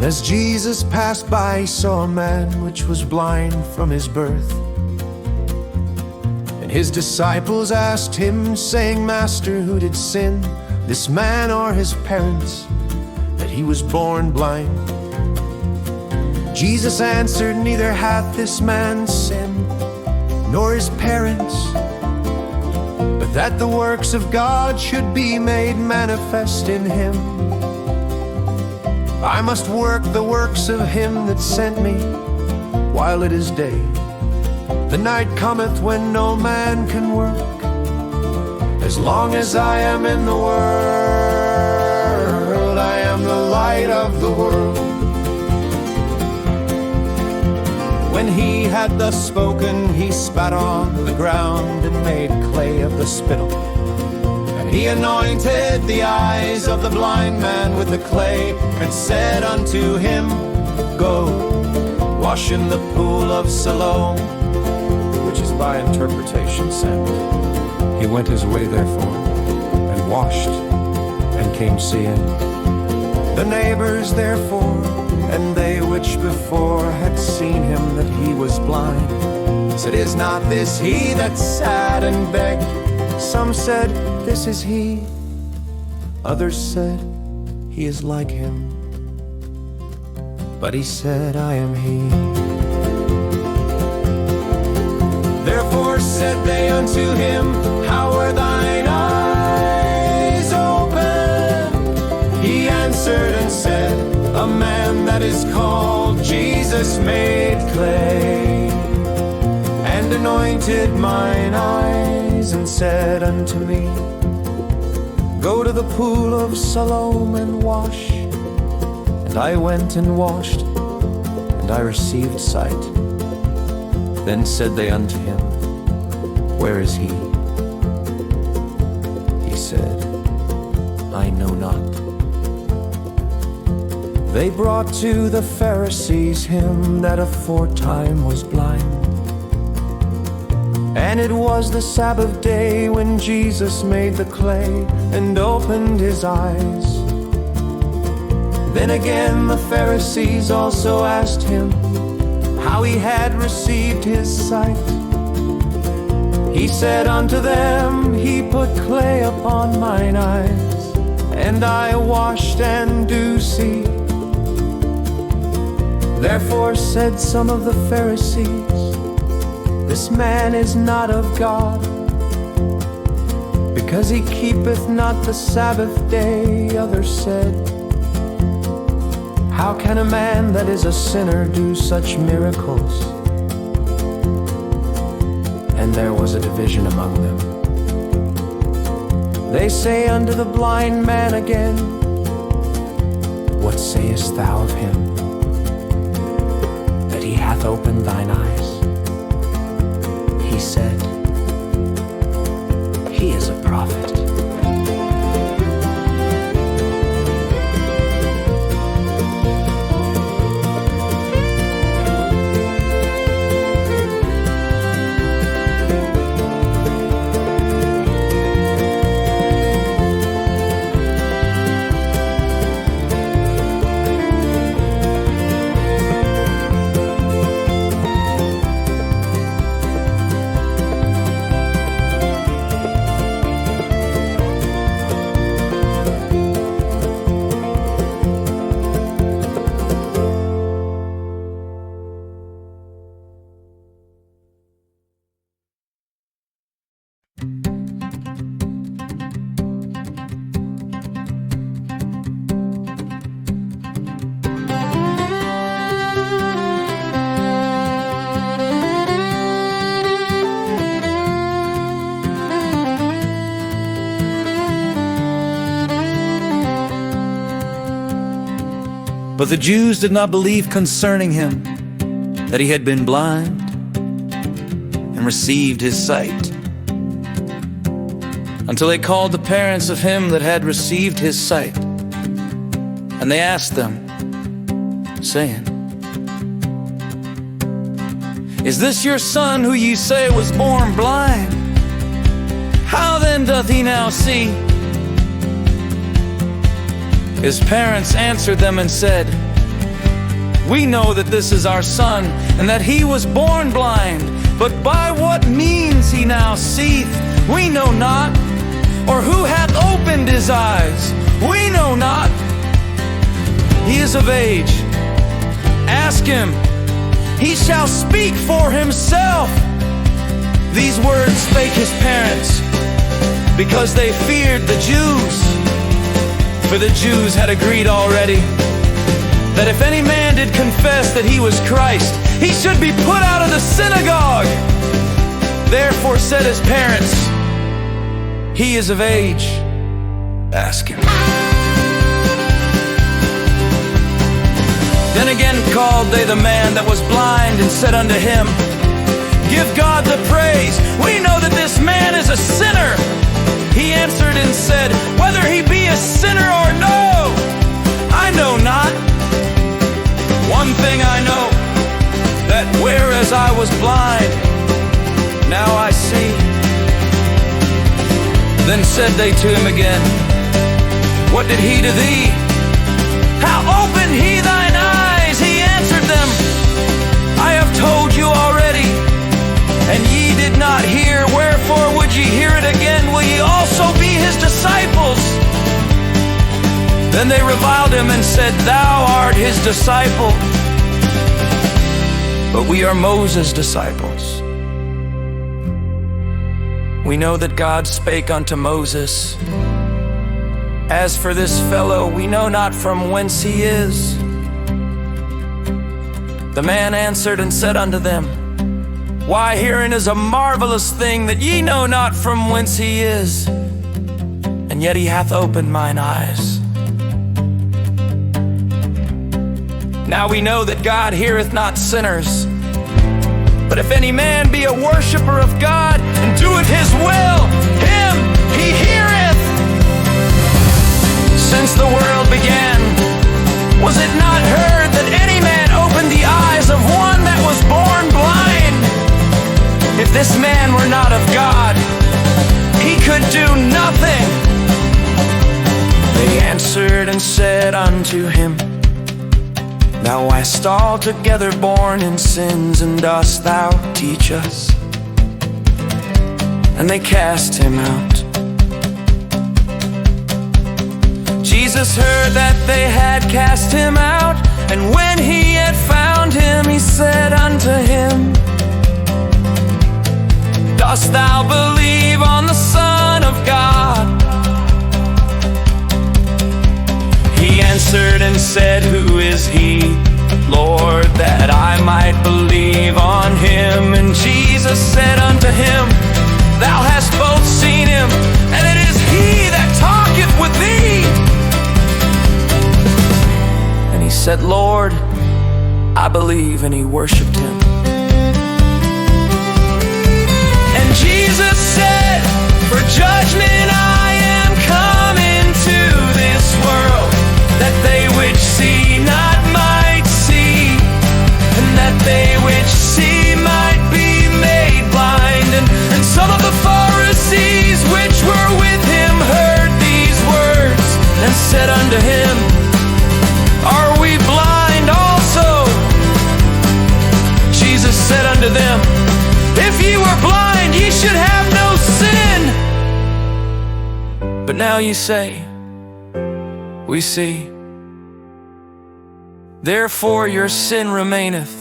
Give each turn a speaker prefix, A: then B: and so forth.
A: As Jesus passed by, he saw a man which was blind from his birth. And his disciples asked him, saying, Master, who did sin, this man or his parents, that he was born blind? Jesus answered, Neither hath this man sinned, nor his parents, but that the works of God should be made manifest in him. I must work the works of him that sent me while it is day. The night cometh when no man can work. As long as I am in the world, I am the light of the world. When he had thus spoken, he spat on the ground and made clay of the spittle. And he anointed the eyes of the blind man with the clay, and said unto him, Go, wash in the pool of Siloam, which is by interpretation sent. He went his way therefore, and washed, and came seeing. The neighbors therefore, and they which before had seen him that he was blind, said, Is not this he that sat and begged? Some said, This is he. Others said, He is like him. But he said, I am he. Therefore said they unto him, How are thine eyes open? He answered and said, A man that is called Jesus made clay, and anointed mine eyes, and said unto me, Go to the pool of Siloam and wash. And I went and washed, and I received sight. Then said they unto him, Where is he? He said, I know not. They brought to the Pharisees him that aforetime was blind. And it was the Sabbath day when Jesus made the clay and opened his eyes. Then again the Pharisees also asked him how he had received his sight. He said unto them, He put clay upon mine eyes, and I washed and do see. Therefore said some of the Pharisees, This man is not of God, because he keepeth not the Sabbath day. Others said, How can a man that is a sinner do such miracles? And there was a division among them. They say unto the blind man again, What sayest thou of him, that he hath opened thine eyes? He said, He is a prophet.
B: But the Jews did not believe concerning him that he had been blind and received his sight, until they called the parents of him that had received his sight. And they asked them, saying, Is this your son who ye say was born blind? How then doth he now see? His parents answered them and said, We know that this is our son, and that he was born blind. But by what means he now seeth, we know not. Or who hath opened his eyes, we know not. He is of age. Ask him. He shall speak for himself. These words spake his parents, because they feared the Jews. For the Jews had agreed already that if any man did confess that he was Christ, he should be put out of the synagogue. Therefore said his parents, he is of age. Ask him. Then again called they the man that was blind, and said unto him, give God the praise. We know that this man is a sinner. He answered and said, whether he be a sinner or no, I know not. One thing I know, that whereas I was blind, now I see. Then said they to him again, what did he to thee? How opened he thine eyes? He answered them, I have told you already, and ye did not hear. Wherefore would ye hear it again? Will ye also be his disciples? Then they reviled him and said, thou art his disciple, but we are Moses' disciples. We know that God spake unto Moses, as for this fellow, we know not from whence he is. The man answered and said unto them, why, herein is a marvelous thing, that ye know not from whence he is, and yet he hath opened mine eyes. Now we know that God heareth not sinners, but if any man be a worshipper of God, and doeth his will, him he heareth. Since the world began, was it not heard that any man opened the eyes of one that was born blind? If this man were not of God, he could do nothing. They answered and said unto him, thou wast altogether born in sins, and dost thou teach us? And they cast him out. Jesus heard that they had cast him out, and when he had found him, he said unto him, dost thou believe on the Son of God? He answered and said, who is he, Lord, that I might believe on him? And Jesus said unto him, thou hast both seen him, and it is he that talketh with thee. And he said, Lord, I believe, and he worshipped him. And Jesus said, for judgment I am come into this world, that they which see not might see, and that they which see might be made blind. And some of the Pharisees which were with him heard these words, and said unto him, are we blind also? Jesus said unto them, if ye were blind, ye should have no sin. But now ye say, we see. Therefore your sin remaineth.